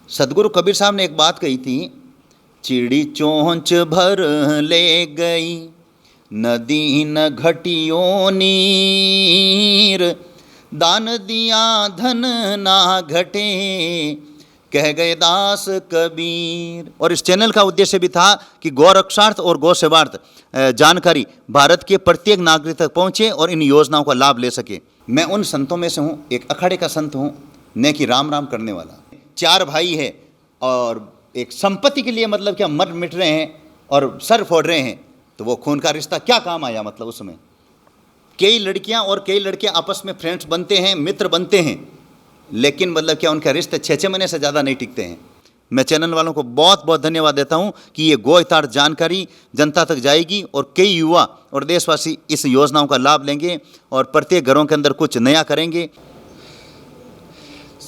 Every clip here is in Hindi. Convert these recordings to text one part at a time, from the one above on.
सदगुरु कबीर साहब ने एक बात कही थी, चिड़ी चोंच भर ले गई नदी न घटियो नीर, दान दिया धन ना घटे कह गए दास कबीर। और इस चैनल का उद्देश्य भी था कि गौरक्षार्थ और गौ सेवार्थ जानकारी भारत के प्रत्येक नागरिक तक पहुंचे और इन योजनाओं का लाभ ले सके। मैं उन संतों में से हूं, एक अखाड़े का संत हूं, न कि राम राम करने वाला। 4 भाई है और एक संपत्ति के लिए मतलब क्या मर मिट रहे हैं और सर फोड़ रहे हैं, तो वो खून का रिश्ता क्या काम आया। मतलब उसमें कई लड़कियां और कई लड़के आपस में फ्रेंड्स बनते हैं, मित्र बनते हैं, लेकिन मतलब क्या उनका रिश्ते 6 महीने से ज़्यादा नहीं टिकते हैं। मैं चैनल वालों को बहुत बहुत धन्यवाद देता हूं कि ये गौ हितार्थ जानकारी जनता तक जाएगी और कई युवा और देशवासी इस योजनाओं का लाभ लेंगे और प्रत्येक घरों के अंदर कुछ नया करेंगे।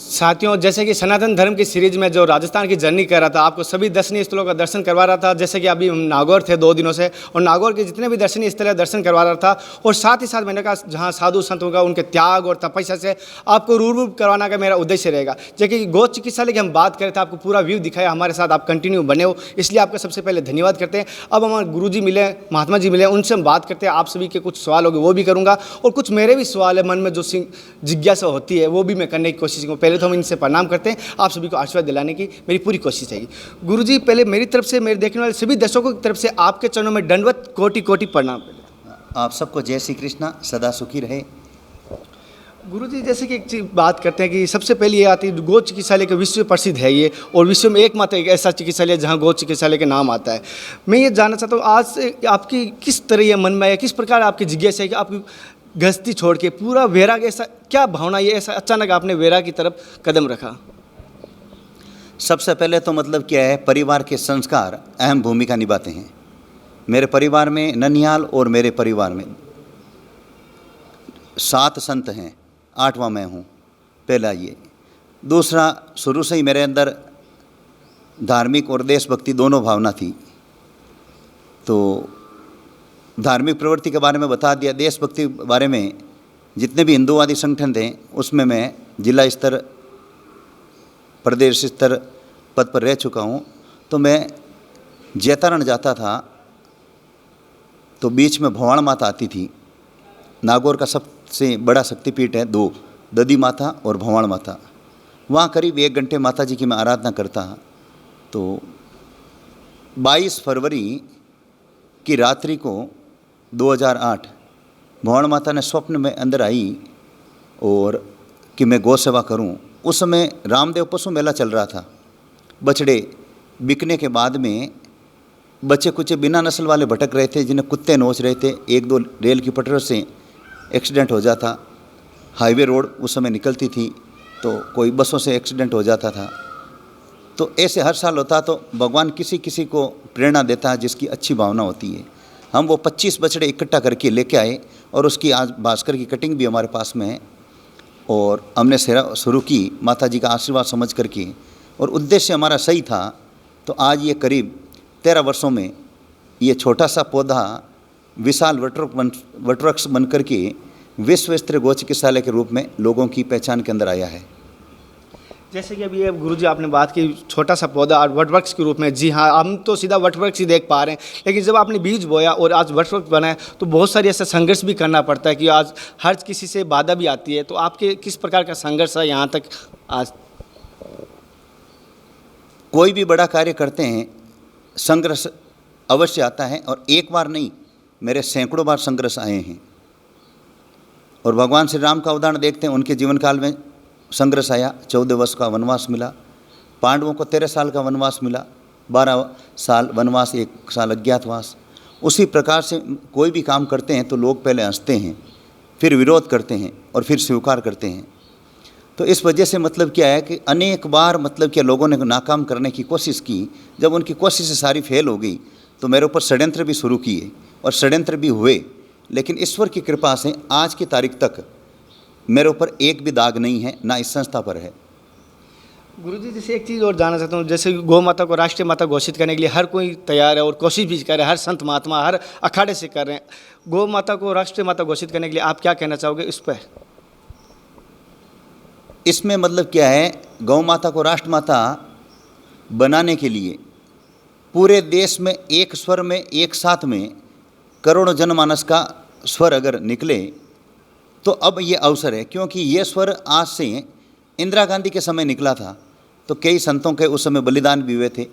साथियों, जैसे कि सनातन धर्म की सीरीज में जो राजस्थान की जर्नी कर रहा था, आपको सभी दर्शनीय स्थलों का दर्शन करवा रहा था। जैसे कि अभी हम नागौर थे 2 दिनों से, और नागौर के जितने भी दर्शनीय स्थल है दर्शन करवा रहा था। और साथ ही साथ मैंने कहा जहाँ साधु संत होगा उनके त्याग और तपस्या से आपको रूबरू करवाना का मेरा उद्देश्य रहेगा। जैसे कि गौ चिकित्सालय की हम बात करें तो आपको पूरा व्यू दिखाया, हमारे साथ आप कंटिन्यू बने हो, इसलिए आपका सबसे पहले धन्यवाद करते हैं। अब हमारे गुरु जी मिले, महात्मा जी मिले, उनसे हम बात करते हैं। आप सभी के कुछ सवाल होंगे वो भी करूँगा, और कुछ मेरे भी सवाल है मन में जो जिज्ञासा होती है वो भी मैं करने की कोशिश करूँ। पहले तो हम इनसे प्रणाम करते हैं, आप सभी को आशीर्वाद दिलाने की मेरी पूरी कोशिश रहेगी। गुरुजी, पहले मेरी तरफ से, मेरे देखने वाले सभी दर्शकों की तरफ से आपके चरणों में दंडवत कोटि कोटि प्रणाम। आप सबको जय श्री कृष्णा, सदा सुखी रहे। गुरुजी, जैसे कि एक चीज़ बात करते हैं कि सबसे पहले ये आती है गौ चिकित्सालय के विश्व प्रसिद्ध है ये, और विश्व में एकमात्र एक ऐसा चिकित्सालय जहाँ गौ चिकित्सालय के नाम आता है। मैं ये जानना चाहता हूँ आज से आपकी किस तरह ये मन में है, किस प्रकार आपकी जिज्ञासा है कि आपकी गृहस्थी छोड़ के पूरा वैराग, ऐसा क्या भावना ये ऐसा अचानक आपने वैराग की तरफ कदम रखा? सबसे पहले तो मतलब क्या है, परिवार के संस्कार अहम भूमिका निभाते हैं। मेरे परिवार में ननिहाल और मेरे परिवार में 7 संत हैं, 8वां मैं हूँ। पहला ये। दूसरा, शुरू से ही मेरे अंदर धार्मिक और देशभक्ति दोनों भावना थी। तो धार्मिक प्रवृत्ति के बारे में बता दिया, देशभक्ति के बारे में जितने भी हिंदूवादी संगठन थे उसमें मैं जिला स्तर, प्रदेश स्तर पद पर रह चुका हूँ। तो मैं जैतारण जाता था तो बीच में भवान माता आती थी। नागौर का सबसे बड़ा शक्तिपीठ है 2, दधी माता और भवान माता। वहाँ करीब 1 घंटे माता जी की मैं आराधना करता। तो 22 फरवरी की रात्रि को 2008 भवान माता ने स्वप्न में अंदर आई और कि मैं गौ सेवा करूं। उस समय रामदेव पशु मेला चल रहा था। बछड़े बिकने के बाद में बच्चे कुछ बिना नस्ल वाले भटक रहे थे, जिन्हें कुत्ते नोच रहे थे। 1-2 रेल की पटरियों से एक्सीडेंट हो जाता। हाईवे रोड उस समय निकलती थी तो कोई बसों से एक्सीडेंट हो जाता था। तो ऐसे हर साल होता। तो भगवान किसी किसी को प्रेरणा देता है जिसकी अच्छी भावना होती है। हम वो 25 बछड़े इकट्ठा करके लेके आए और उसकी आज भास्कर की कटिंग भी हमारे पास में है, और हमने सेवा शुरू की माता जी का आशीर्वाद समझ करके, और उद्देश्य हमारा सही था। तो आज ये करीब 13 वर्षों में ये छोटा सा पौधा विशाल वटवृक्ष बन करके विश्व स्तरीय गौ चिकित्सालय के रूप में लोगों की पहचान के अंदर आया है। जैसे कि अभी गुरुजी आपने बात की छोटा सा पौधा और वटवृक्ष के रूप में, जी हाँ, हम तो सीधा वटवृक्ष ही देख पा रहे हैं, लेकिन जब आपने बीज बोया और आज वटवृक्ष बना है तो बहुत सारी ऐसा संघर्ष भी करना पड़ता है कि आज हर किसी से बाधा भी आती है। तो आपके किस प्रकार का संघर्ष है यहाँ तक आज? कोई भी बड़ा कार्य करते हैं संघर्ष अवश्य आता है, और एक बार नहीं, मेरे सैकड़ों बार संघर्ष आए हैं। और भगवान श्री राम का उदाहरण देखते हैं, उनके जीवन काल में संघर्ष आया। 14 वर्ष का वनवास मिला। पांडवों को 13 साल का वनवास मिला, 12 साल वनवास, 1 साल अज्ञातवास। उसी प्रकार से कोई भी काम करते हैं तो लोग पहले हंसते हैं, फिर विरोध करते हैं और फिर स्वीकार करते हैं। तो इस वजह से मतलब क्या है कि अनेक बार मतलब क्या लोगों ने नाकाम करने की कोशिश की। जब उनकी कोशिशें सारी फेल हो गई तो मेरे ऊपर षड्यंत्र भी शुरू किए और षड्यंत्र भी हुए, लेकिन ईश्वर की कृपा से आज की तारीख तक मेरे ऊपर एक भी दाग नहीं है, ना इस संस्था पर है। गुरुजी, जैसे एक चीज़ और जानना चाहता हूँ, जैसे गौ माता को राष्ट्रीय माता घोषित करने के लिए हर कोई तैयार है और कोशिश भी कर रहे हैं, हर संत महात्मा हर अखाड़े से कर रहे हैं। गौ माता को राष्ट्रीय माता घोषित करने के लिए आप क्या कहना चाहोगे इस पर? इसमें मतलब क्या है, गौ माता को राष्ट्र माता बनाने के लिए पूरे देश में एक स्वर में, एक साथ में करोड़ों जनमानस का स्वर अगर निकले तो अब ये अवसर है। क्योंकि ये स्वर आज से इंदिरा गांधी के समय निकला था तो कई संतों के उस समय बलिदान भी हुए थे,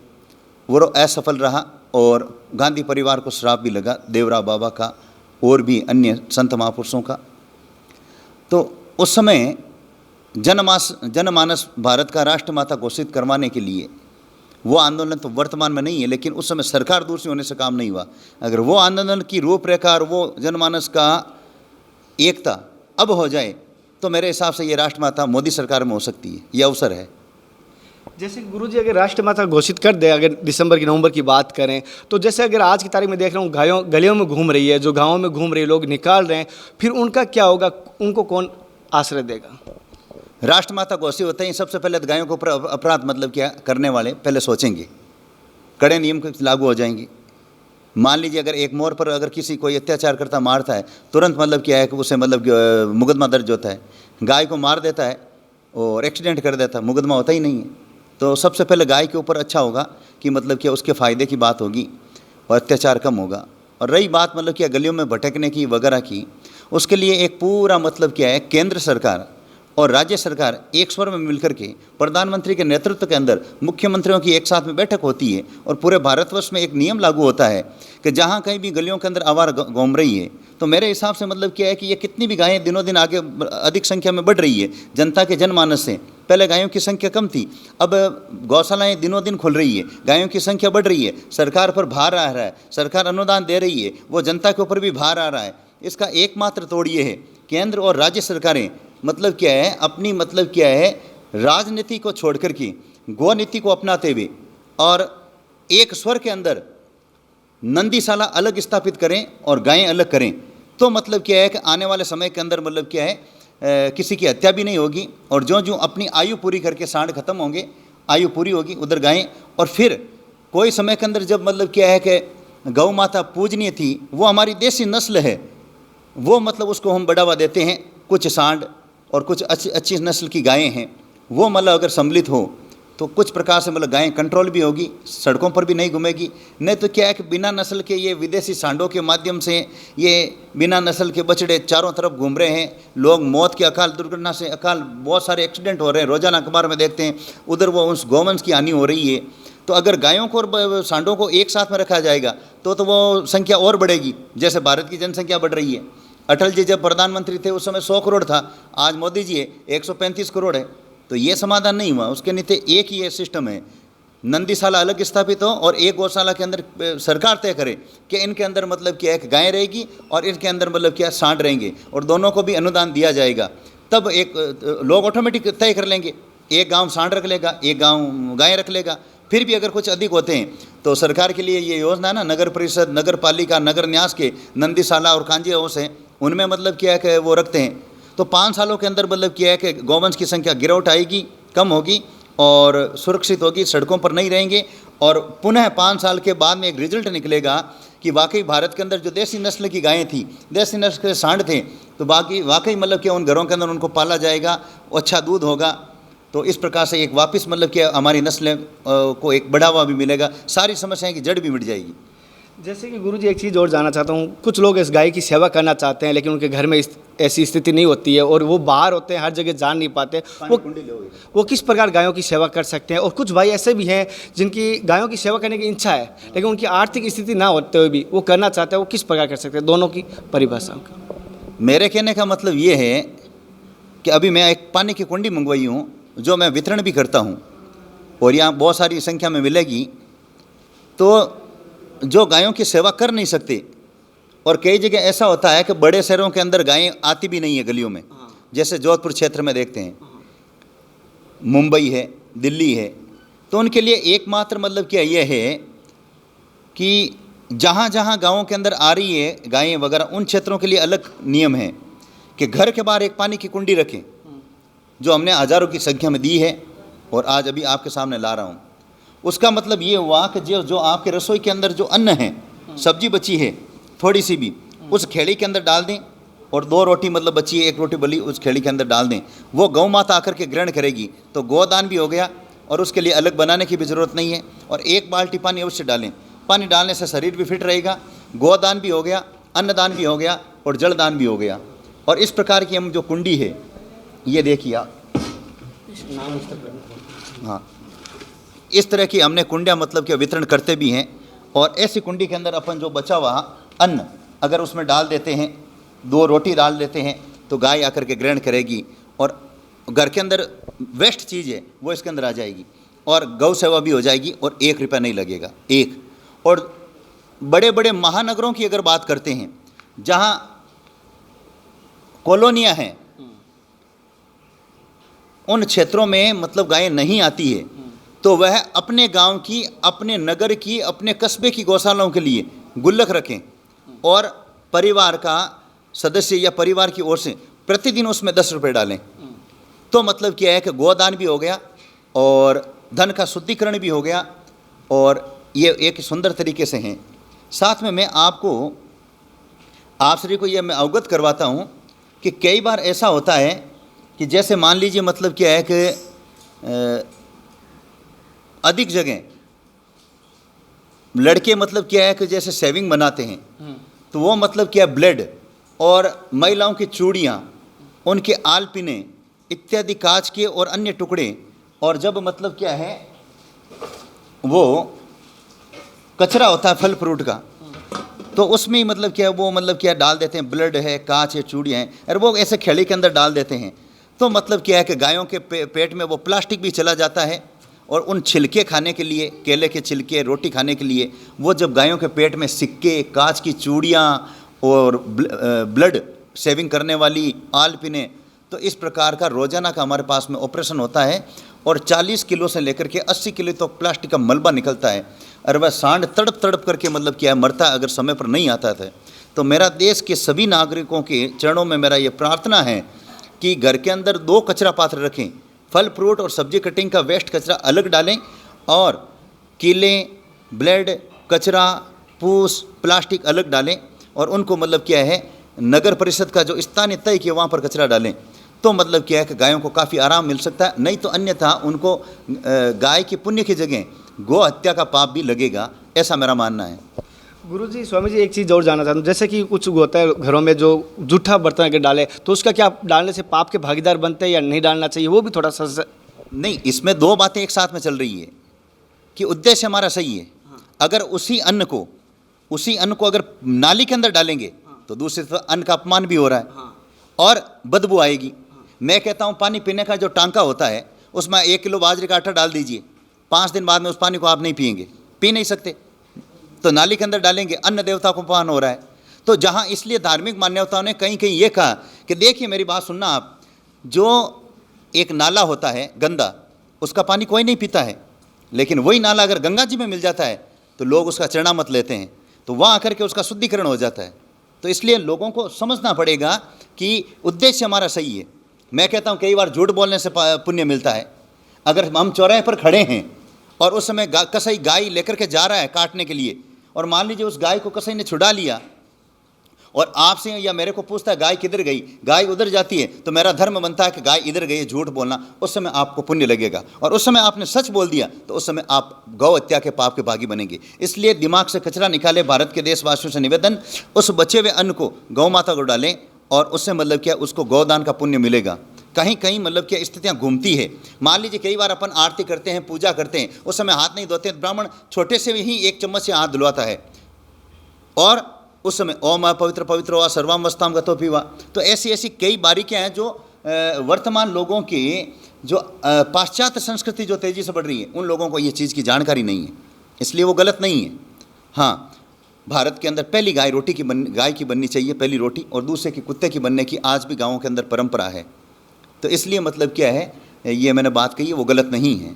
वो असफल रहा और गांधी परिवार को श्राप भी लगा, देवरा बाबा का और भी अन्य संत महापुरुषों का। तो उस समय जनमानस भारत का राष्ट्रमाता घोषित करवाने के लिए वो आंदोलन तो वर्तमान में नहीं है, लेकिन उस समय सरकार दूर से होने से काम नहीं हुआ। अगर वो आंदोलन की रूपरेखा और वो जनमानस का एकता अब हो जाए तो मेरे हिसाब से ये राष्ट्रमाता मोदी सरकार में हो सकती है, ये अवसर है। जैसे गुरुजी अगर राष्ट्रमाता घोषित कर दे, अगर दिसंबर की नवंबर की बात करें, तो जैसे अगर आज की तारीख में देख रहा हूँ गलियों में घूम रही है, जो गाँवों में घूम रही है, लोग निकाल रहे हैं, फिर उनका क्या होगा, उनको कौन आश्रय देगा? राष्ट्रमाता घोषित होते ही सबसे पहले गायों के ऊपर अपराध मतलब क्या करने वाले पहले सोचेंगे, कड़े नियम लागू हो जाएंगे। मान लीजिए अगर एक मोर पर अगर किसी कोई अत्याचार करता मारता है, तुरंत मतलब क्या है कि उसे मतलब मुकदमा दर्ज होता है। गाय को मार देता है और एक्सीडेंट कर देता है, मुकदमा होता ही नहीं है। तो सबसे पहले गाय के ऊपर अच्छा होगा कि मतलब क्या उसके फ़ायदे की बात होगी और अत्याचार कम होगा। और रही बात मतलब क्या गलियों में भटकने की वगैरह की, उसके लिए एक पूरा मतलब क्या है, केंद्र सरकार और राज्य सरकार एक स्वर में मिलकर के प्रधानमंत्री के नेतृत्व के अंदर मुख्यमंत्रियों की एक साथ में बैठक होती है और पूरे भारतवर्ष में एक नियम लागू होता है कि जहाँ कहीं भी गलियों के अंदर आवारा घूम रही है, तो मेरे हिसाब से मतलब क्या है कि ये कितनी भी गायें दिनों दिन आगे अधिक संख्या में बढ़ रही है जनता के जनमानस से। पहले गायों की संख्या कम थी, अब गौशालाएं दिनों दिन खुल रही है, गायों की संख्या बढ़ रही है, सरकार पर भार आ रहा है, सरकार अनुदान दे रही है, वो जनता के ऊपर भी भार आ रहा है। इसका एकमात्र तोड़ ये है, केंद्र और राज्य सरकारें मतलब क्या है, अपनी मतलब क्या है, राजनीति को छोड़ कर के गौ नीति को अपनाते हुए और एक स्वर के अंदर नंदीशाला अलग स्थापित करें और गायें अलग करें, तो मतलब क्या है कि आने वाले समय के अंदर मतलब क्या है, किसी की हत्या भी नहीं होगी। और जो जो अपनी आयु पूरी करके सांड खत्म होंगे, आयु पूरी होगी उधर गायें। और फिर कोई समय के अंदर जब मतलब क्या है कि गौ माता पूजनीय थी, वो हमारी देसी नस्ल है, वो मतलब उसको हम बढ़ावा देते हैं। कुछ सांड और कुछ अच्छी नस्ल की गायें हैं, वो मतलब अगर सम्मिलित हो तो कुछ प्रकार से मतलब गायें कंट्रोल भी होगी, सड़कों पर भी नहीं घूमेगी। नहीं तो क्या है कि बिना नस्ल के ये विदेशी सांडों के माध्यम से ये बिना नस्ल के बछड़े चारों तरफ घूम रहे हैं। लोग मौत की अकाल दुर्घटना से बहुत सारे एक्सीडेंट हो रहे हैं, रोजाना अखबार में देखते हैं, उधर वो उस गौवंश की हानि हो रही है। तो अगर गायों को और सांडों को एक साथ में रखा जाएगा तो वो संख्या और बढ़ेगी, जैसे भारत की जनसंख्या बढ़ रही है। अटल जी जब प्रधानमंत्री थे उस समय 100 करोड़ था, आज मोदी जी है 135 करोड़ है। तो ये समाधान नहीं हुआ, उसके नीचे एक ही ये सिस्टम है, नंदीशाला अलग स्थापित हो और एक गौशाला के अंदर सरकार तय करे कि इनके अंदर मतलब क्या है कि गायें रहेगी और इनके अंदर मतलब क्या सांड रहेंगे, और दोनों को भी अनुदान दिया जाएगा। तब एक लोग ऑटोमेटिक तय कर लेंगे, एक गाँव सांड रख लेगा, एक गाँव गायें रख लेगा। फिर भी अगर कुछ अधिक होते हैं तो सरकार के लिए ये योजना है ना, नगर परिषद, नगर पालिका, नगर न्यास के नंदीशाला और कांजी हाउस हैं, उनमें मतलब क्या है कि वो रखते हैं। तो 5 सालों के अंदर मतलब क्या है कि गौवंश की संख्या गिरावट आएगी, कम होगी और सुरक्षित होगी, सड़कों पर नहीं रहेंगे। और पुनः 5 साल के बाद में एक रिजल्ट निकलेगा कि वाकई भारत के अंदर जो देसी नस्ल की गायें थी, देसी नस्ल के सांड थे, तो वाकई मतलब क्या उन घरों के अंदर उनको पाला जाएगा, अच्छा दूध होगा। तो इस प्रकार से एक वापस मतलब क्या हमारी नस्लें को एक बढ़ावा भी मिलेगा, सारी समस्याएं की जड़ भी मिट जाएगी। जैसे कि गुरुजी एक चीज़ और जानना चाहता हूँ, कुछ लोग इस गाय की सेवा करना चाहते हैं, लेकिन उनके घर में ऐसी स्थिति नहीं होती है और वो बाहर होते हैं, हर जगह जा नहीं पाते, वो किस प्रकार गायों की सेवा कर सकते हैं? और कुछ भाई ऐसे भी हैं जिनकी गायों की सेवा करने की इच्छा है, लेकिन उनकी आर्थिक स्थिति ना होते हुए भी वो करना चाहते हैं, वो किस प्रकार कर सकते हैं? दोनों की परिभाषा। मेरे कहने का मतलब ये है कि अभी मैं एक पानी की कुंडी मंगवाई हूँ, जो मैं वितरण भी करता हूँ और यहाँ बहुत सारी संख्या में मिलेगी। तो जो गायों की सेवा कर नहीं सकते, और कई जगह ऐसा होता है कि बड़े शहरों के अंदर गायें आती भी नहीं है गलियों में, जैसे जोधपुर क्षेत्र में देखते हैं, मुंबई है, दिल्ली है। तो उनके लिए एकमात्र मतलब क्या ये है कि जहाँ जहाँ गाँवों के अंदर आ रही है गायें वगैरह, उन क्षेत्रों के लिए अलग नियम है कि घर के बाहर एक पानी की कुंडी रखें, जो हमने हज़ारों की संख्या में दी है और आज अभी आपके सामने ला रहा हूँ। उसका मतलब ये हुआ कि जो आपके रसोई के अंदर जो अन्न है, सब्जी बची है थोड़ी सी भी, उस खेड़ी के अंदर डाल दें, और 2 रोटी मतलब बची है, 1 रोटी बली उस खेड़ी के अंदर डाल दें, वो गौ माता आकर के ग्रहण करेगी, तो गोदान भी हो गया और उसके लिए अलग बनाने की भी ज़रूरत नहीं है। और 1 बाल्टी पानी अवश्य डालें। पानी डालने से शरीर भी फिट रहेगा, गोदान भी हो गया, अन्नदान भी हो गया और जलदान भी हो गया। और इस प्रकार की हम जो कुंडी है, ये देखिए आप, हाँ, इस तरह की हमने कुंडियाँ मतलब कि वितरण करते भी हैं। और ऐसी कुंडी के अंदर अपन जो बचा हुआ अन्न अगर उसमें डाल देते हैं, 2 रोटी डाल देते हैं, तो गाय आकर के ग्रहण करेगी और घर के अंदर वेस्ट चीज़ है वो इसके अंदर आ जाएगी और गौ सेवा भी हो जाएगी और 1 रुपया नहीं लगेगा, एक। और बड़े बड़े महानगरों की अगर बात करते हैं, जहाँ कॉलोनियाँ हैं, उन क्षेत्रों में मतलब गायें नहीं आती है, तो वह अपने गांव की, अपने नगर की, अपने कस्बे की गौशालाओं के लिए गुल्लक रखें और परिवार का सदस्य या परिवार की ओर से प्रतिदिन उसमें 10 रुपये डालें। तो मतलब क्या है कि गोदान भी हो गया और धन का शुद्धिकरण भी हो गया और ये एक सुंदर तरीके से हैं। साथ में मैं आपको, आप सभी को ये मैं अवगत करवाता हूँ कि कई बार ऐसा होता है कि जैसे मान लीजिए मतलब क्या है कि अधिक जगह लड़के मतलब क्या है कि जैसे सेविंग बनाते हैं, तो वो मतलब क्या है ब्लेड और महिलाओं की चूड़ियाँ, उनके आलपिने इत्यादि कांच के और अन्य टुकड़े, और जब मतलब क्या है वो कचरा होता है फल फ्रूट का, तो उसमें ही मतलब क्या है वो मतलब क्या डाल देते हैं, ब्लड है, कांच है, चूड़ियाँ हैं, और वो ऐसे खेड़ी के अंदर डाल देते हैं। तो मतलब क्या है कि गायों के पेट में वो प्लास्टिक भी चला जाता है और उन छिलके खाने के लिए, केले के छिलके, रोटी खाने के लिए, वो जब गायों के पेट में सिक्के, कांच की चूड़ियाँ और ब्लड सेविंग करने वाली आलपिने, तो इस प्रकार का रोजाना का हमारे पास में ऑपरेशन होता है और 40 किलो से लेकर के 80 किलो तो प्लास्टिक का मलबा निकलता है और वह सांड तड़प तड़प करके मतलब क्या है मरता है अगर समय पर नहीं आता था। तो मेरा देश के सभी नागरिकों के चरणों में मेरा ये प्रार्थना है कि घर के अंदर 2 कचरा पात्र रखें, फल फ्रूट और सब्जी कटिंग का वेस्ट कचरा अलग डालें और कीले, ब्लेड, कचरा, पूस, प्लास्टिक अलग डालें और उनको मतलब क्या है नगर परिषद का जो स्थानीय तय किया वहाँ पर कचरा डालें। तो मतलब क्या है कि गायों को काफ़ी आराम मिल सकता है, नहीं तो अन्यथा उनको गाय के पुण्य की जगह गौ हत्या का पाप भी लगेगा, ऐसा मेरा मानना है। गुरुजी, स्वामी जी, एक चीज़ और जानना चाहता हूँ, जैसे कि कुछ होता है घरों में जो जूठा बर्तन अगर डाले तो उसका क्या डालने से पाप के भागीदार बनते हैं या नहीं डालना चाहिए, वो भी थोड़ा सा। नहीं, इसमें 2 बातें एक साथ में चल रही है कि उद्देश्य हमारा सही है। अगर उसी अन्न को अगर नाली के अंदर डालेंगे तो दूसरी तरफ अन्न का अपमान भी हो रहा है और बदबू आएगी। मैं कहता हूँ पानी पीने का जो टांका होता है उसमें 1 किलो बाजरे का आटा डाल दीजिए, 5 दिन बाद में उस पानी को आप नहीं पिएंगे, पी नहीं सकते। तो नाली के अंदर डालेंगे, अन्न देवता को अपमान हो रहा है। तो जहाँ इसलिए धार्मिक मान्यताओं ने कहीं कहीं ये कहा कि देखिए मेरी बात सुनना आप, जो एक नाला होता है गंदा, उसका पानी कोई नहीं पीता है, लेकिन वही नाला अगर गंगा जी में मिल जाता है तो लोग उसका चरणामत लेते हैं, तो वहाँ आकर के उसका शुद्धिकरण हो जाता है। तो इसलिए लोगों को समझना पड़ेगा कि उद्देश्य हमारा सही है। मैं कहता हूँ कई बार झूठ बोलने से पुण्य मिलता है। अगर हम चौराहे पर खड़े हैं और उस समय कसाई गाय लेकर के जा रहा है काटने के लिए, और मान लीजिए उस गाय को कसाई ने छुड़ा लिया और आपसे या मेरे को पूछता है गाय किधर गई, गाय उधर जाती है, तो मेरा धर्म बनता है कि गाय इधर गई है, झूठ बोलना, उस समय आपको पुण्य लगेगा। और उस समय आपने सच बोल दिया तो उस समय आप गौ हत्या के पाप के भागी बनेंगे। इसलिए दिमाग से कचरा निकाले, भारत के देशवासियों से निवेदन, उस बचे हुए अन्न को गौ माता को डालें और उससे मतलब क्या उसको गौदान का पुण्य मिलेगा। कहीं कहीं मतलब क्या स्थितियाँ घूमती है। मान लीजिए कई बार अपन आरती करते हैं, पूजा करते हैं, उस समय हाथ नहीं धोते, ब्राह्मण छोटे से ही 1 चम्मच से हाथ धुलवाता है और उस समय ओम पवित्र पवित्र हुआ सर्वाम वस्ताम गतो पीवा। तो ऐसी ऐसी कई बारीकियाँ हैं जो वर्तमान लोगों के जो पाश्चात्य संस्कृति जो तेज़ी से बढ़ रही है, उन लोगों को ये चीज़ की जानकारी नहीं है, इसलिए वो गलत नहीं है। हाँ, भारत के अंदर पहली गाय की बननी चाहिए, पहली रोटी, और दूसरे की कुत्ते की बनने की आज भी गाँवों के अंदर परंपरा है। तो इसलिए मतलब क्या है, ये मैंने बात कही है वो गलत नहीं है।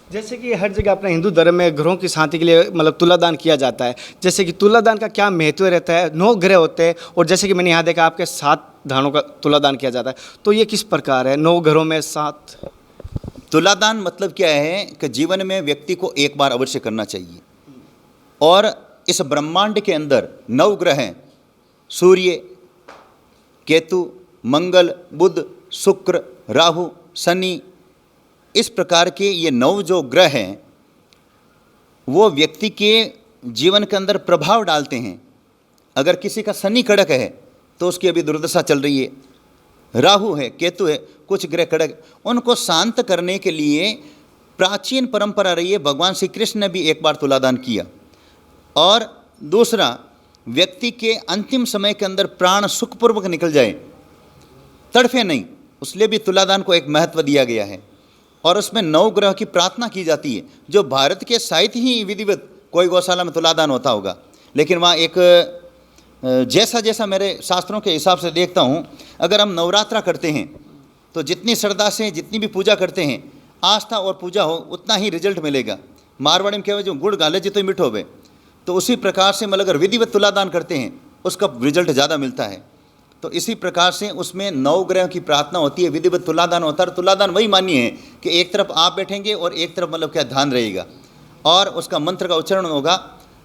जैसे कि हर जगह अपने हिंदू धर्म में ग्रहों की शांति के लिए मतलब तुलादान किया जाता है, जैसे कि तुलादान का क्या महत्व रहता है? 9 ग्रह होते हैं और जैसे कि मैंने यहाँ देखा आपके 7 धानों का तुलादान किया जाता है, तो ये किस प्रकार है 9 घरों में 7? तुलादान मतलब क्या है कि जीवन में व्यक्ति को एक बार अवश्य करना चाहिए। और इस ब्रह्मांड के अंदर 9 ग्रह हैं, सूर्य, केतु, मंगल, बुध, शुक्र, राहु, शनि इस प्रकार के ये 9 जो ग्रह हैं वो व्यक्ति के जीवन के अंदर प्रभाव डालते हैं। अगर किसी का शनि कड़क है तो उसकी अभी दुर्दशा चल रही है, राहु है, केतु है, कुछ ग्रह कड़क, उनको शांत करने के लिए प्राचीन परंपरा रही है। भगवान श्री कृष्ण ने भी एक बार तुलादान किया। और दूसरा, व्यक्ति के अंतिम समय के अंदर प्राण सुखपूर्वक निकल जाए, तड़फे नहीं, उसलिए भी तुलादान को एक महत्व दिया गया है। और उसमें 9 ग्रह की प्रार्थना की जाती है, जो भारत के साहित्य ही विधिवत कोई गौशाला में तुलादान होता होगा, लेकिन वहाँ एक जैसा जैसा मेरे शास्त्रों के हिसाब से देखता हूँ, अगर हम नवरात्रा करते हैं तो जितनी श्रद्धा से जितनी भी पूजा करते हैं, आस्था और पूजा हो, उतना ही रिजल्ट मिलेगा। मारवाड़ी में कहवे जो गुड़ गाले जितो मिठो होवे, तो उसी प्रकार से मतलब अगर विधिवत तुलादान करते हैं उसका रिजल्ट ज़्यादा मिलता है। तो इसी प्रकार से उसमें 9 ग्रह की प्रार्थना होती है, विधिवत तुलादान होता है। और तुलादान वही मानिए है कि एक तरफ आप बैठेंगे और एक तरफ मतलब क्या ध्यान रहेगा, और उसका मंत्र का उच्चारण होगा,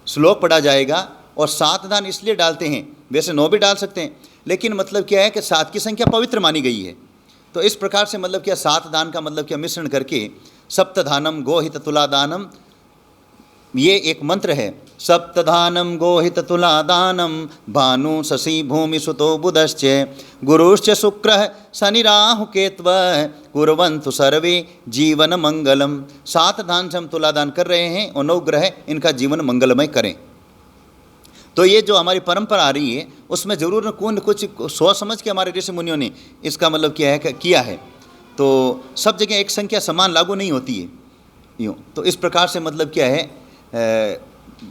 श्लोक पढ़ा जाएगा। और 7 दान इसलिए डालते हैं, वैसे 9 भी डाल सकते हैं, लेकिन मतलब क्या है कि 7 की संख्या पवित्र मानी गई है। तो इस प्रकार से मतलब क्या 7 दान का मतलब क्या मिश्रण करके सप्तधानम गोहित तुलादानम, ये एक मंत्र है। सप्तधानम गोहित तुलादानम भानु शशि भूमि सुतो बुधश्च गुरुश्च शुक्रः शनि राहु केतवः कुर्वन्तु सर्वे जीवन मंगलम। 7 दान से हम तुलादान कर रहे हैं और 9 ग्रह इनका जीवन मंगलमय करें। तो ये जो हमारी परंपरा आ रही है उसमें ज़रूर कुछ सोच समझ के हमारे ऋषि मुनियों ने इसका मतलब क्या है किया है। तो सब जगह एक संख्या समान लागू नहीं होती है यूँ। तो इस प्रकार से मतलब क्या है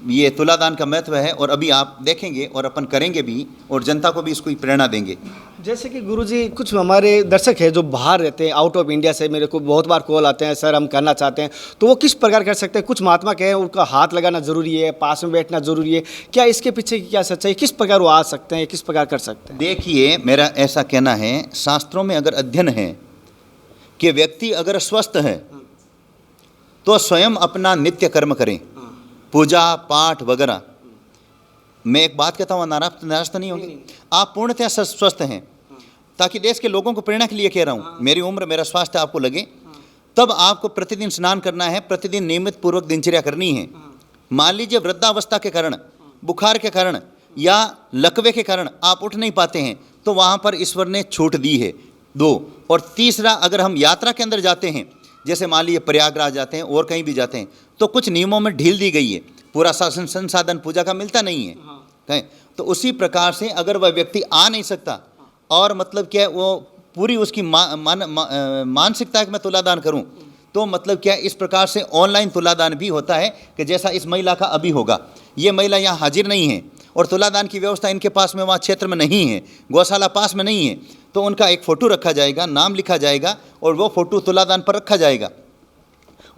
ये तुलादान का महत्व है, और अभी आप देखेंगे और अपन करेंगे भी, और जनता को भी इसको प्रेरणा देंगे। जैसे कि गुरुजी, कुछ हमारे दर्शक हैं जो बाहर रहते हैं, आउट ऑफ इंडिया से मेरे को बहुत बार कॉल आते हैं, सर हम करना चाहते हैं, तो वो किस प्रकार कर सकते हैं? कुछ महात्मा कहें उनका हाथ लगाना जरूरी है, पास में बैठना जरूरी है, क्या इसके पीछे की क्या सच्चाई, किस प्रकार वो आ सकते हैं, किस प्रकार कर सकते हैं? देखिए, मेरा ऐसा कहना है, शास्त्रों में अगर अध्ययन है कि व्यक्ति अगर स्वस्थ है तो स्वयं अपना नित्य कर्म करें, पूजा पाठ वगैरह। मैं एक बात कहता हूँ, नाराज तो नहीं होंगे? आप पूर्णतः स्वस्थ हैं, ताकि देश के लोगों को प्रेरणा के लिए कह रहा हूँ। मेरी उम्र, मेरा स्वास्थ्य आपको लगे, तब आपको प्रतिदिन स्नान करना है, प्रतिदिन नियमित पूर्वक दिनचर्या करनी है। मान लीजिए वृद्धावस्था के कारण, बुखार के कारण या लकवे के कारण आप उठ नहीं पाते हैं, तो वहाँ पर ईश्वर ने छूट दी है 2। और तीसरा, अगर हम यात्रा के अंदर जाते हैं, जैसे मान लीजिए प्रयागराज जाते हैं और कहीं भी जाते हैं, तो कुछ नियमों में ढील दी गई है, पूरा शासन संसाधन पूजा का मिलता नहीं है। तो उसी प्रकार से अगर वह व्यक्ति आ नहीं सकता और मतलब क्या है वो पूरी उसकी मानसिकता है कि मैं तुलादान करूं, तो मतलब क्या इस प्रकार से ऑनलाइन तुलादान भी होता है कि जैसा इस महिला का अभी होगा। ये महिला यहाँ हाजिर नहीं है और तुलादान की व्यवस्था इनके पास में वहाँ क्षेत्र में नहीं है, गौशाला पास में नहीं है, तो उनका एक फ़ोटो रखा जाएगा, नाम लिखा जाएगा और वो फ़ोटो तुलादान पर रखा जाएगा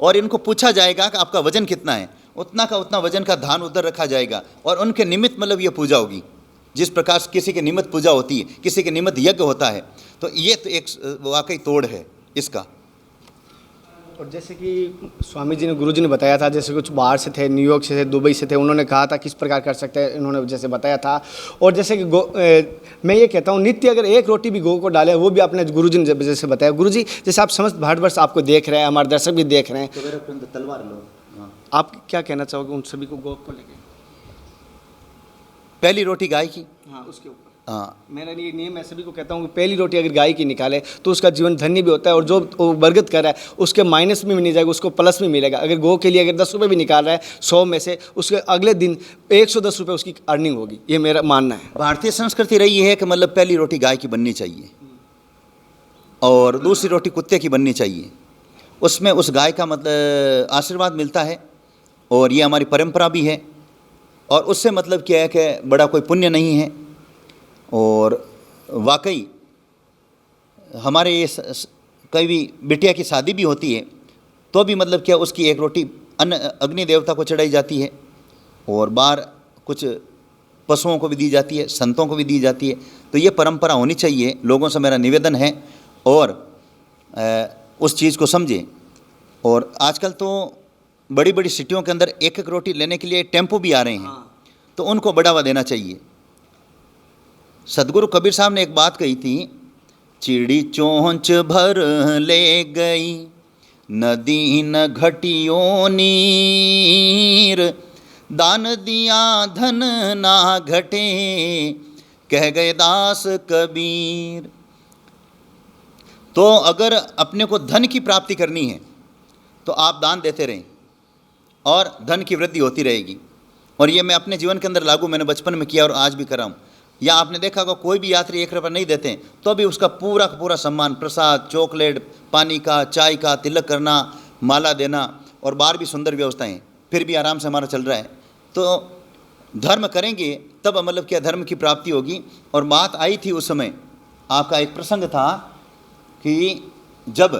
और इनको पूछा जाएगा कि आपका वजन कितना है, उतना का उतना वजन का धान उधर रखा जाएगा और उनके निमित्त मतलब ये पूजा होगी। जिस प्रकार से किसी के निमित्त पूजा होती है, किसी के निमित्त यज्ञ होता है, तो ये तो एक वाकई तोड़ है इसका। और जैसे कि स्वामी जी ने, गुरु जी ने बताया था, जैसे कुछ बाहर से थे, न्यूयॉर्क से थे, दुबई से थे, उन्होंने कहा था किस प्रकार कर सकते हैं, इन्होंने जैसे बताया था। और जैसे कि मैं ये कहता हूँ, नित्य अगर एक रोटी भी गौ को डाले, वो भी आपने गुरु जी ने जैसे बताया। गुरु जी, जैसे आप समस्त भारतवर्ष आपको देख रहे हैं, हमारे दर्शक भी देख रहे हैं, तो तलवार लो, आप क्या कहना चाहोगे उन सभी को गौ को लेकर? पहली रोटी गाय की, हाँ, उसके ऊपर हाँ, मेरा ये नियम मैं सभी को कहता हूँ कि पहली रोटी अगर गाय की निकाले तो उसका जीवन धन्य भी होता है, और जो वो बरगद कर रहा है उसके माइनस में भी नहीं जाएगा, उसको प्लस में मिलेगा। अगर गौ के लिए अगर 10 रुपये भी निकाल रहा है 100 में से, उसके अगले दिन 110 रुपये उसकी अर्निंग होगी। ये मेरा मानना है। भारतीय संस्कृति रही है कि मतलब पहली रोटी गाय की बननी चाहिए और दूसरी रोटी कुत्ते की बननी चाहिए। उसमें उस गाय का मतलब आशीर्वाद मिलता है और ये हमारी परंपरा भी है, और उससे मतलब क्या है कि बड़ा कोई पुण्य नहीं है। और वाकई हमारे ये कई भी बिटिया की शादी भी होती है तो भी मतलब क्या उसकी एक रोटी अग्नि देवता को चढ़ाई जाती है, और बाहर कुछ पशुओं को भी दी जाती है, संतों को भी दी जाती है। तो ये परंपरा होनी चाहिए। लोगों से मेरा निवेदन है और उस चीज़ को समझें। और आजकल तो बड़ी बड़ी सिटियों के अंदर एक एक रोटी लेने के लिए टेम्पो भी आ रहे हैं, तो उनको बढ़ावा देना चाहिए। सदगुरु कबीर साहब ने एक बात कही थी, चिड़ी चोंच भर ले गई नदी न घटियो नीर, दान दिया धन ना घटे, कह गए दास कबीर। तो अगर अपने को धन की प्राप्ति करनी है तो आप दान देते रहें और धन की वृद्धि होती रहेगी। और ये मैं अपने जीवन के अंदर लागू, मैंने बचपन में किया और आज भी कर रहा हूँ। या आपने देखा होगा कोई भी यात्री 1 रुपया नहीं देते हैं तो भी उसका पूरा का पूरा सम्मान, प्रसाद, चॉकलेट, पानी का, चाय का, तिलक करना, माला देना, और बाहर भी सुंदर व्यवस्थाएं, फिर भी आराम से हमारा चल रहा है। तो धर्म करेंगे तब मतलब क्या धर्म की प्राप्ति होगी। और बात आई थी उस समय, आपका एक प्रसंग था कि जब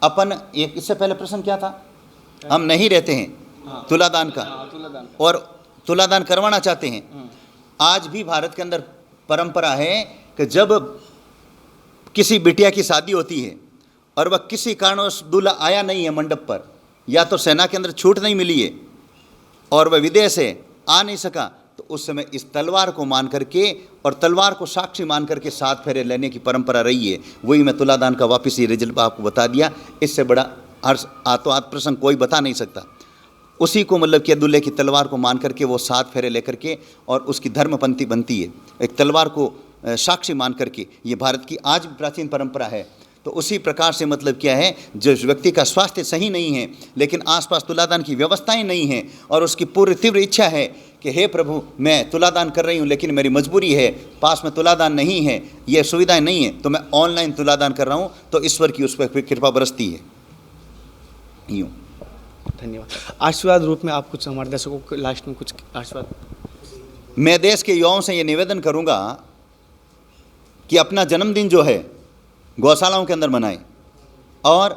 अपन, एक इससे पहले प्रसंग क्या था, हम नहीं रहते हैं तुलादान का, और तुलादान करवाना चाहते हैं। आज भी भारत के अंदर परंपरा है कि जब किसी बिटिया की शादी होती है और वह किसी कारणवश दूल्हा आया नहीं है मंडप पर, या तो सेना के अंदर छूट नहीं मिली है और वह विदेश से आ नहीं सका, तो उस समय इस तलवार को मान करके और तलवार को साक्षी मान करके 7 फेरे लेने की परंपरा रही है। वही मैं तुलादान का वापस ये रिजल्ट आपको बता दिया। इससे बड़ा हर्ष आत्म प्रसंग कोई बता नहीं सकता। उसी को मतलब कि दूल्हे की तलवार को मान करके वो 7 फेरे लेकर के और उसकी धर्मपंथी बनती है, एक तलवार को साक्षी मान करके। ये भारत की आज भी प्राचीन परंपरा है। तो उसी प्रकार से मतलब क्या है, जिस व्यक्ति का स्वास्थ्य सही नहीं है लेकिन आसपास तुलादान की व्यवस्थाएं नहीं हैं और उसकी पूरी तीव्र इच्छा है कि हे प्रभु मैं तुलादान कर रही हूँ लेकिन मेरी मजबूरी है, पास में तुलादान नहीं है, ये सुविधाएं नहीं है, तो मैं ऑनलाइन तुलादान कर रहा हूँ, तो ईश्वर की उस पर कृपा बरसती है। यूँ। धन्यवाद। आशीर्वाद रूप में आप कुछ हमारे दर्शकों को लास्ट में कुछ आशीर्वाद। मैं देश के युवाओं से ये निवेदन करूँगा कि अपना जन्मदिन जो है गौशालाओं के अंदर मनाएं और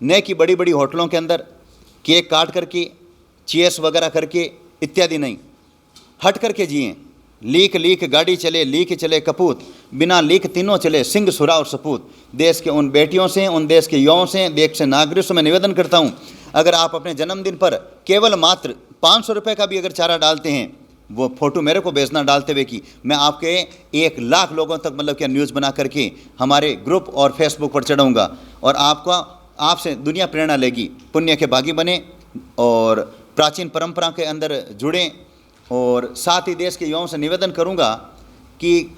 नए की बड़ी बड़ी होटलों के अंदर केक काट करके, चीयर्स वगैरह करके इत्यादि नहीं, हट करके जिएं। लीक लीक गाड़ी चले, लीक चले कपूत, बिना लीक तीनों चले, सिंह सुरा और सपूत। देश के उन बेटियों से, उन देश के युवाओं से, देश के नागरिकों से मैं निवेदन करता हूँ, अगर आप अपने जन्मदिन पर केवल मात्र 500 रुपये का भी अगर चारा डालते हैं, वो फोटो मेरे को भेजना डालते हुए कि मैं आपके 1 लाख लोगों तक मतलब क्या न्यूज़ बना करके हमारे ग्रुप और फेसबुक पर चढ़ाऊँगा और आपसे दुनिया प्रेरणा लेगी। पुण्य के भागी बने और प्राचीन परंपरा के अंदर जुड़ें। और साथ ही देश के युवाओं से निवेदन करूंगा कि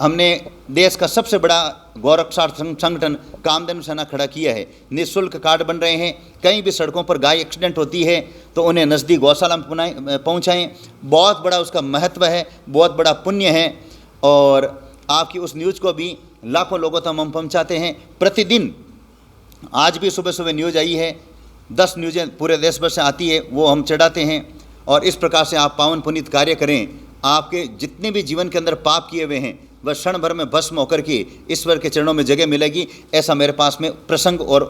हमने देश का सबसे बड़ा गौरक्षार्थ संगठन कामधेनु सेना खड़ा किया है। निःशुल्क कार्ड बन रहे हैं। कहीं भी सड़कों पर गाय एक्सीडेंट होती है तो उन्हें नज़दीक गौशाला में पहुँचाएँ। बहुत बड़ा उसका महत्व है, बहुत बड़ा पुण्य है। और आपकी उस न्यूज़ को भी लाखों लोगों तक हम पहुँचाते हैं प्रतिदिन। आज भी सुबह सुबह न्यूज़ आई है, 10 न्यूज़ें पूरे देश भर से आती है, वो हम चढ़ाते हैं। और इस प्रकार से आप पावन पुनीत कार्य करें। आपके जितने भी जीवन के अंदर पाप किए हुए हैं वह क्षण भर में भस्म होकर के ईश्वर के चरणों में जगह मिलेगी। ऐसा मेरे पास में प्रसंग और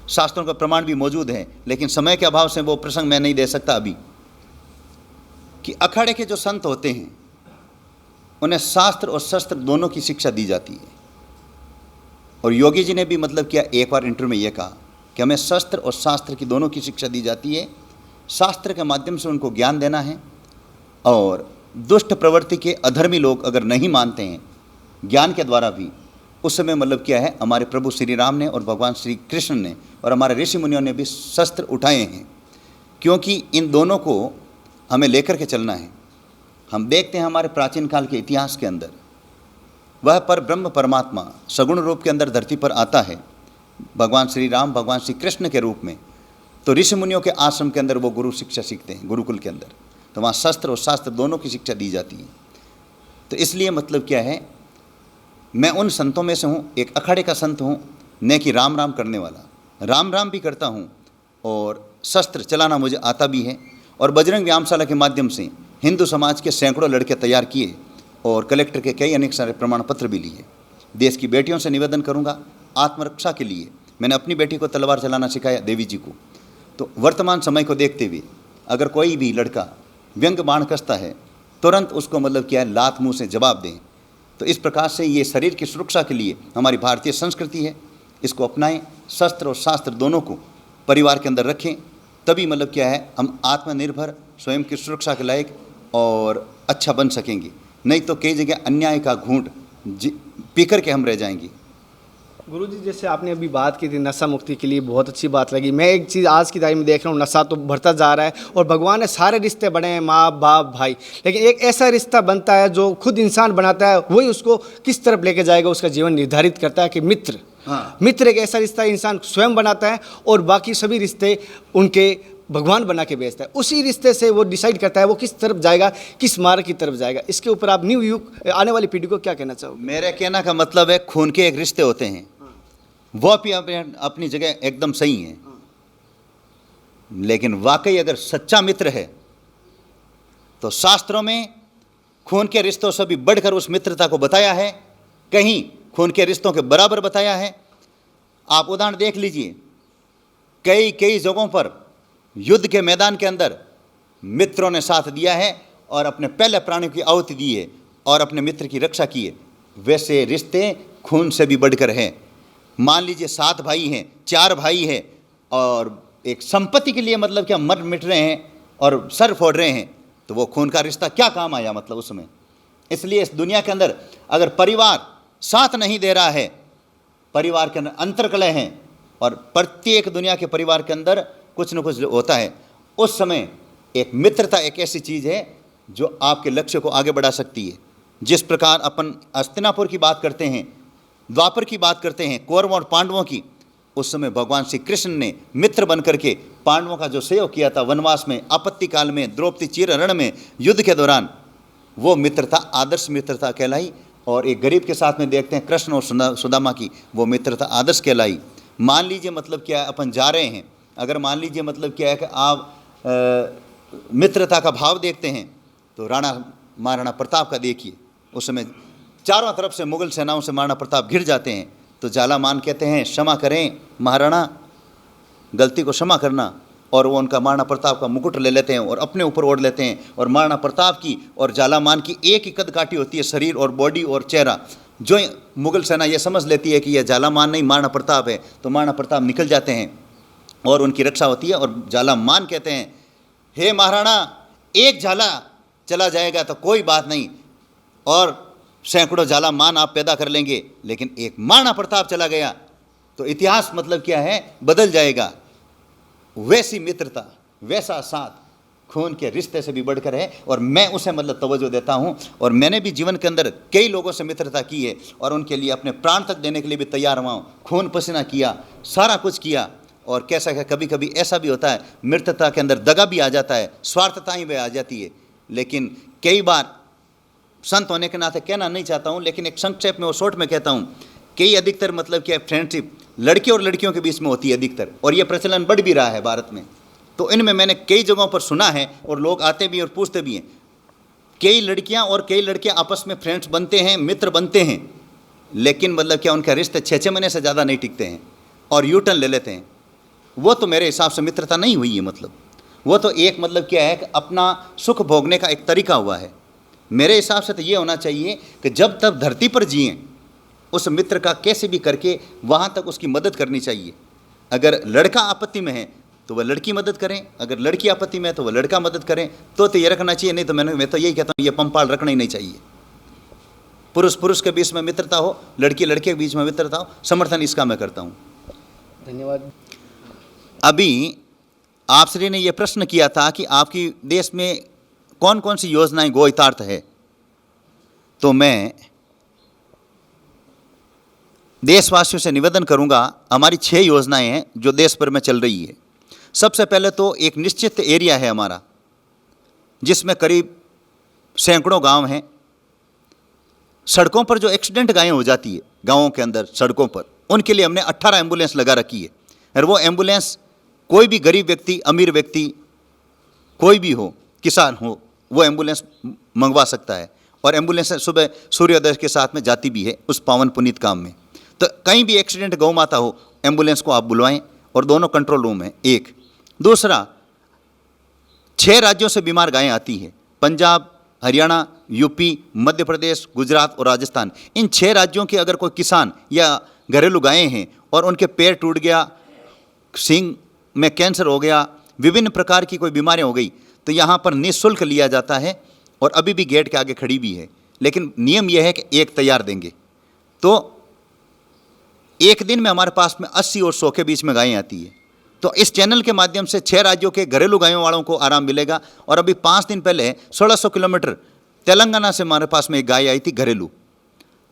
शास्त्रों का प्रमाण भी मौजूद है, लेकिन समय के अभाव से वो प्रसंग मैं नहीं दे सकता अभी। कि अखाड़े के जो संत होते हैं उन्हें शास्त्र और शस्त्र दोनों की शिक्षा दी जाती है। और योगी जी ने भी मतलब किया, एक बार इंटरव्यू में ये कहा कि हमें शस्त्र और शास्त्र की दोनों की शिक्षा दी जाती है। शास्त्र के माध्यम से उनको ज्ञान देना है और दुष्ट प्रवृत्ति के अधर्मी लोग अगर नहीं मानते हैं ज्ञान के द्वारा भी, उस समय मतलब क्या है, हमारे प्रभु श्री राम ने और भगवान श्री कृष्ण ने और हमारे ऋषि मुनियों ने भी शस्त्र उठाए हैं, क्योंकि इन दोनों को हमें लेकर के चलना है। हम देखते हैं हमारे प्राचीन काल के इतिहास के अंदर वह पर ब्रह्म परमात्मा सगुण रूप के अंदर धरती पर आता है, भगवान श्री राम भगवान श्री कृष्ण के रूप में। तो ऋषि मुनियों के आश्रम के अंदर वो गुरु शिक्षा सीखते हैं, गुरुकुल के अंदर, तो वहाँ शस्त्र और शास्त्र दोनों की शिक्षा दी जाती है। तो इसलिए मतलब क्या है, मैं उन संतों में से हूँ, एक अखाड़े का संत हूँ, न कि राम राम करने वाला। राम राम भी करता हूँ और शस्त्र चलाना मुझे आता भी है। और बजरंग व्यायामशाला के माध्यम से हिंदू समाज के सैकड़ों लड़के तैयार किए और कलेक्टर के कई अनेक सारे प्रमाण पत्र भी लिए। देश की बेटियों से निवेदन करूँगा, आत्मरक्षा के लिए मैंने अपनी बेटी को तलवार चलाना सिखाया, देवी जी को। तो वर्तमान समय को देखते हुए अगर कोई भी लड़का व्यंग बाण कसता है, तुरंत उसको मतलब क्या है, लात मुंह से जवाब दें। तो इस प्रकार से ये शरीर की सुरक्षा के लिए हमारी भारतीय संस्कृति है, इसको अपनाएं। शस्त्र और शास्त्र दोनों को परिवार के अंदर रखें, तभी मतलब क्या है, हम आत्मनिर्भर, स्वयं की सुरक्षा के लायक और अच्छा बन सकेंगे। नहीं तो कई जगह अन्याय का घूंट पी कर के हम रह जाएंगे। गुरुजी, जैसे आपने अभी बात की थी नशा मुक्ति के लिए, बहुत अच्छी बात लगी। मैं एक चीज़ आज की तारीख में देख रहा हूँ, नशा तो बढ़ता जा रहा है और भगवान ने सारे रिश्ते बने हैं, माँ बाप भाई, लेकिन एक ऐसा रिश्ता बनता है जो खुद इंसान बनाता है, वही उसको किस तरफ लेके जाएगा उसका जीवन निर्धारित करता है कि मित्र। हाँ। मित्र एक ऐसा रिश्ता इंसान स्वयं बनाता है और बाकी सभी रिश्ते उनके भगवान बना के भेजता है। उसी रिश्ते से वो डिसाइड करता है वो किस तरफ जाएगा, किस मार्ग की तरफ जाएगा। इसके ऊपर आप न्यू युग आने वाली पीढ़ी को क्या कहना चाहोगे? मेरे कहना का मतलब है खून के एक रिश्ते होते हैं, वो भी अपनी जगह एकदम सही है, लेकिन वाकई अगर सच्चा मित्र है तो शास्त्रों में खून के रिश्तों से भी बढ़कर उस मित्रता को बताया है, कहीं खून के रिश्तों के बराबर बताया है। आप उदाहरण देख लीजिए, कई कई जगहों पर युद्ध के मैदान के अंदर मित्रों ने साथ दिया है और अपने पहले प्राणियों की आहुति दी है और अपने मित्र की रक्षा की है। वैसे रिश्ते खून से भी बढ़कर हैं। मान लीजिए 7 भाई हैं, 4 भाई हैं और एक संपत्ति के लिए मतलब क्या मर मिट रहे हैं और सर फोड़ रहे हैं, तो वो खून का रिश्ता क्या काम आया मतलब उसमें। इसलिए इस दुनिया के अंदर अगर परिवार साथ नहीं दे रहा है, परिवार के अंदर अंतर्कलह हैं और प्रत्येक दुनिया के परिवार के अंदर कुछ न कुछ होता है, उस समय एक मित्रता एक ऐसी चीज़ है जो आपके लक्ष्य को आगे बढ़ा सकती है। जिस प्रकार अपन हस्तिनापुर की बात करते हैं, द्वापर की बात करते हैं, कौरवों और पांडवों की, उस समय भगवान श्री कृष्ण ने मित्र बन करके पांडवों का जो सहयोग किया था वनवास में, आपत्ति काल में, द्रौपदी चीरहरण में, युद्ध के दौरान, वो मित्रता आदर्श मित्रता कहलाई। और एक गरीब के साथ में देखते हैं कृष्ण और सुदामा की, वो मित्रता आदर्श कहलाई। मान लीजिए मतलब क्या है, अपन जा रहे हैं, अगर मान लीजिए मतलब क्या है कि आप मित्रता का भाव देखते हैं तो राणा महाराणा प्रताप का देखिए, उस समय चारों तरफ से मुगल सेनाओं से महाराणा प्रताप घिर जाते हैं, तो झालामान कहते हैं क्षमा करें महाराणा, गलती को क्षमा करना, और वो उनका महाराणा प्रताप का मुकुट ले लेते हैं और अपने ऊपर ओढ़ लेते हैं। और महाराणा प्रताप की और झालामान की एक ही कद काठी होती है, शरीर और बॉडी और चेहरा। जो मुगल सेना ये समझ लेती है कि यह झालामान नहीं महाराणा प्रताप है, तो महाराणा प्रताप निकल जाते हैं और उनकी रक्षा होती है। और झालामान कहते हैं, हे महाराणा, एक झाला चला जाएगा तो कोई बात नहीं, और सैकड़ों झालामान आप पैदा कर लेंगे, लेकिन एक महाराणा प्रताप चला गया तो इतिहास मतलब क्या है, बदल जाएगा। वैसी मित्रता, वैसा साथ खून के रिश्ते से भी बढ़कर है, और मैं उसे मतलब तवज्जो देता हूँ। और मैंने भी जीवन के अंदर कई लोगों से मित्रता की है और उनके लिए अपने प्राण तक देने के लिए भी तैयार हुआ हूँ, खून पसीना किया, सारा कुछ किया। और कैसा है, कभी कभी ऐसा भी होता है मित्रता के अंदर दगा भी आ जाता है, स्वार्थता ही वह आ जाती है। लेकिन कई बार संत होने के नाते कहना नहीं चाहता हूँ, लेकिन एक संक्षेप में और शॉर्ट में कहता हूँ, कई अधिकतर मतलब क्या फ्रेंडशिप लड़के और लड़कियों के बीच में होती है अधिकतर, और ये प्रचलन बढ़ भी रहा है भारत में। तो इनमें मैंने कई जगहों पर सुना है और लोग आते भी और पूछते भी हैं, कई लड़कियां और कई लड़के आपस में फ्रेंड्स बनते हैं, मित्र बनते हैं, लेकिन मतलब क्या उनका रिश्ते 6 महीने से ज़्यादा नहीं टिकते हैं और यू टर्न ले लेते हैं। वो तो मेरे हिसाब से मित्रता नहीं हुई है। मतलब वो तो एक मतलब क्या है कि अपना सुख भोगने का एक तरीका हुआ है। मेरे हिसाब से तो ये होना चाहिए कि जब तक धरती पर जिए उस मित्र का कैसे भी करके वहाँ तक उसकी मदद करनी चाहिए। अगर लड़का आपत्ति में है तो वह लड़की मदद करें, अगर लड़की आपत्ति में है तो वह लड़का मदद करें, तो ये रखना चाहिए। नहीं तो मैं तो यही कहता हूँ, ये पंपाल रखना ही नहीं चाहिए। पुरुष पुरुष के बीच में मित्रता हो, लड़की लड़के के बीच में मित्रता हो, समर्थन इसका मैं करता हूँ। धन्यवाद। अभी आप श्री ने यह प्रश्न किया था कि आपकी देश में कौन कौन सी योजनाएं गो हितार्थ है, तो मैं देशवासियों से निवेदन करूंगा, हमारी 6 योजनाएं हैं जो देश भर में चल रही है। सबसे पहले तो एक निश्चित एरिया है हमारा, जिसमें करीब सैकड़ों गांव हैं। सड़कों पर जो एक्सीडेंट गायें हो जाती है गांवों के अंदर सड़कों पर, उनके लिए हमने 18 एम्बुलेंस लगा रखी है। और वो एम्बुलेंस कोई भी गरीब व्यक्ति, अमीर व्यक्ति, कोई भी हो, किसान हो, वो एम्बुलेंस मंगवा सकता है। और एम्बुलेंस सुबह सूर्योदय के साथ में जाती भी है उस पावन पुनीत काम में। तो कहीं भी एक्सीडेंट गौ माता हो, एम्बुलेंस को आप बुलवाएं, और दोनों कंट्रोल रूम है। एक दूसरा, 6 राज्यों से बीमार गायें आती हैं, पंजाब, हरियाणा, यूपी, मध्य प्रदेश, गुजरात और राजस्थान। इन 6 राज्यों के अगर कोई किसान या घरेलू गायें हैं और उनके पैर टूट गया, सींग में कैंसर हो गया, विभिन्न प्रकार की कोई बीमारियां हो गई, तो यहाँ पर निःशुल्क लिया जाता है। और अभी भी गेट के आगे खड़ी भी है, लेकिन नियम यह है कि एक तैयार देंगे। तो एक दिन में हमारे पास में 80 और 100 के बीच में गायें आती है। तो इस चैनल के माध्यम से 6 राज्यों के घरेलू गायों वालों को आराम मिलेगा। और अभी 5 दिन पहले 1600 किलोमीटर तेलंगाना से हमारे पास में एक गाय आई थी घरेलू।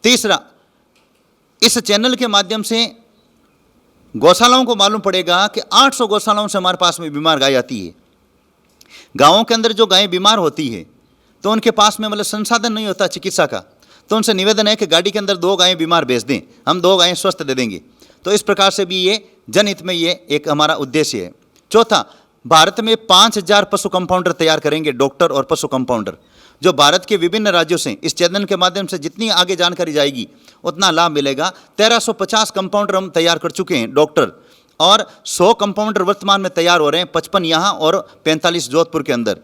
तीसरा, इस चैनल के माध्यम से गौशालाओं को मालूम पड़ेगा कि 800 गौशालाओं से हमारे पास में बीमार गाय आती है। गाँवों के अंदर जो गायें बीमार होती है तो उनके पास में मतलब संसाधन नहीं होता चिकित्सा का, तो उनसे निवेदन है कि गाड़ी के अंदर 2 गायें बीमार भेज दें, हम 2 गायें स्वस्थ दे देंगे। तो इस प्रकार से भी ये जनहित में ये एक हमारा उद्देश्य है। चौथा, भारत में 5000 पशु कंपाउंडर तैयार करेंगे, डॉक्टर और पशु कंपाउंडर, जो भारत के विभिन्न राज्यों से इस चैनल के माध्यम से जितनी आगे जानकारी जाएगी उतना लाभ मिलेगा। 1350 कंपाउंडर हम तैयार कर चुके हैं डॉक्टर, और 100 कंपाउंडर वर्तमान में तैयार हो रहे हैं, 55 यहाँ और 45 जोधपुर के अंदर।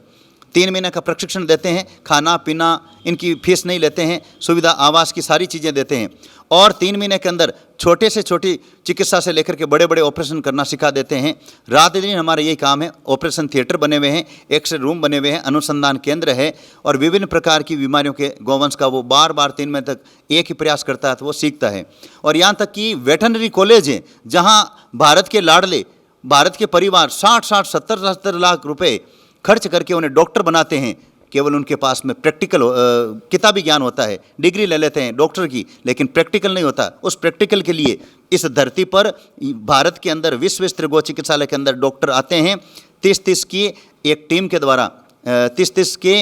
3 महीने का प्रशिक्षण देते हैं, खाना पीना इनकी फीस नहीं लेते हैं, सुविधा आवास की सारी चीज़ें देते हैं, और 3 महीने के अंदर छोटे से छोटी चिकित्सा से लेकर के बड़े बड़े ऑपरेशन करना सिखा देते हैं। रात दिन हमारा यही काम है। ऑपरेशन थिएटर बने हुए हैं, एक्सरे रूम बने हुए हैं, अनुसंधान केंद्र है, और विभिन्न प्रकार की बीमारियों के गौवंश का वो बार बार 3 महीने तक एक ही प्रयास करता है तो वो सीखता है। और यहाँ तक कि वेटनरी कॉलेज है, जहाँ भारत के लाडले, भारत के परिवार 60-60, 70-70 लाख रुपए खर्च करके उन्हें डॉक्टर बनाते हैं। केवल उनके पास में प्रैक्टिकल किताबी ज्ञान होता है, डिग्री ले लेते हैं डॉक्टर की, लेकिन प्रैक्टिकल नहीं होता। उस प्रैक्टिकल के लिए इस धरती पर भारत के अंदर विश्व स्तरीय गौ चिकित्सालय के अंदर डॉक्टर आते हैं 30-30 की एक टीम के द्वारा, 30-30 के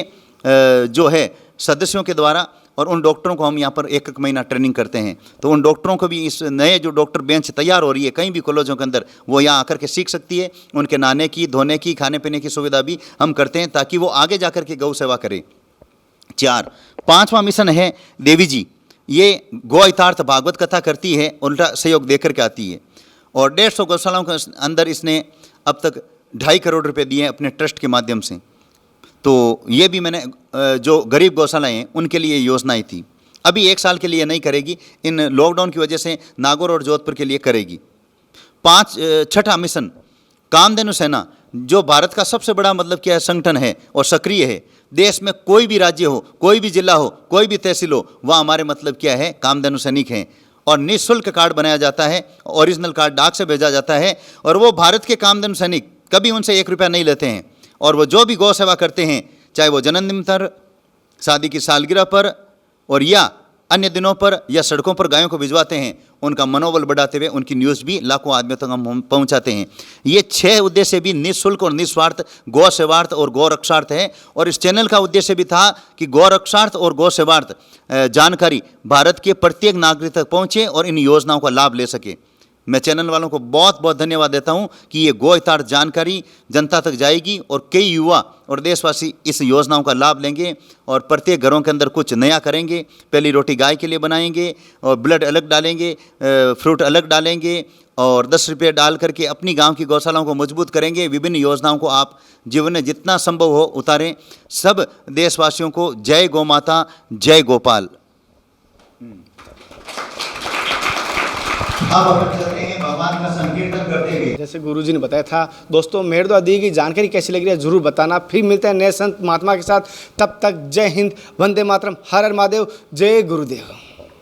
जो है सदस्यों के द्वारा, और उन डॉक्टरों को हम यहाँ पर 1-1 महीना ट्रेनिंग करते हैं। तो उन डॉक्टरों को भी इस नए जो डॉक्टर बेंच तैयार हो रही है कहीं भी कॉलेजों के अंदर, वो यहाँ आकर के सीख सकती है। उनके नहाने की, धोने की, खाने पीने की सुविधा भी हम करते हैं ताकि वो आगे जाकर के गौ सेवा करें। 4, 5वां मिशन है देवी जी। ये गौ हितार्थ भागवत कथा करती है, उल्टा सहयोग देकर के आती है, और 150 गौशालाओं के अंदर इसने अब तक 2.5 करोड़ रुपये दिए हैं अपने ट्रस्ट के माध्यम से। तो ये भी मैंने जो गरीब गौशालाएँ हैं उनके लिए योजनाएं थी। अभी 1 साल के लिए नहीं करेगी, इन लॉकडाउन की वजह से नागौर और जोधपुर के लिए करेगी। 6वां मिशन कामधेनु सेना, जो भारत का सबसे बड़ा मतलब क्या है संगठन है और सक्रिय है। देश में कोई भी राज्य हो, कोई भी जिला हो, कोई भी तहसील हो, वहाँ हमारे मतलब क्या है कामधेनु सैनिक हैं, और निःशुल्क कार्ड बनाया जाता है, ओरिजिनल कार्ड डाक से भेजा जाता है, और वो भारत के कामधेनु सैनिक कभी उनसे 1 रुपया नहीं लेते हैं। और वो जो भी गौ सेवा करते हैं, चाहे वो जन्मदिन पर, शादी की सालगिरह पर, और या अन्य दिनों पर, या सड़कों पर गायों को भिजवाते हैं, उनका मनोबल बढ़ाते हुए उनकी न्यूज़ भी लाखों आदमियों तक हम पहुंचाते हैं। ये 6 उद्देश्य भी निःशुल्क और निस्वार्थ गौ सेवार्थ और गौ रक्षार्थ है। और इस चैनल का उद्देश्य भी था कि गौ रक्षार्थ और गौ सेवार्थ जानकारी भारत के प्रत्येक नागरिक तक पहुँचे और इन योजनाओं का लाभ ले सके। मैं चैनल वालों को बहुत बहुत धन्यवाद देता हूं कि ये गौ हितार्थ जानकारी जनता तक जाएगी, और कई युवा और देशवासी इस योजनाओं का लाभ लेंगे, और प्रत्येक घरों के अंदर कुछ नया करेंगे। पहली रोटी गाय के लिए बनाएंगे, और ब्लड अलग डालेंगे, फ्रूट अलग डालेंगे, और 10 रुपये डाल करके अपनी गांव की गौशालाओं को मजबूत करेंगे। विभिन्न योजनाओं को आप जीवन में जितना संभव हो उतारें। सब देशवासियों को जय गौ माता, जय गोपाल। आप करते हैं भगवान का संकीर्तन करते हुए। जैसे गुरुजी ने बताया था। दोस्तों, मेरे द्वारा दी गई जानकारी कैसी लग रही है जरूर बताना। फिर मिलते हैं नए संत महात्मा के साथ, तब तक जय हिंद, वंदे मातरम, हर हर महादेव, जय गुरुदेव।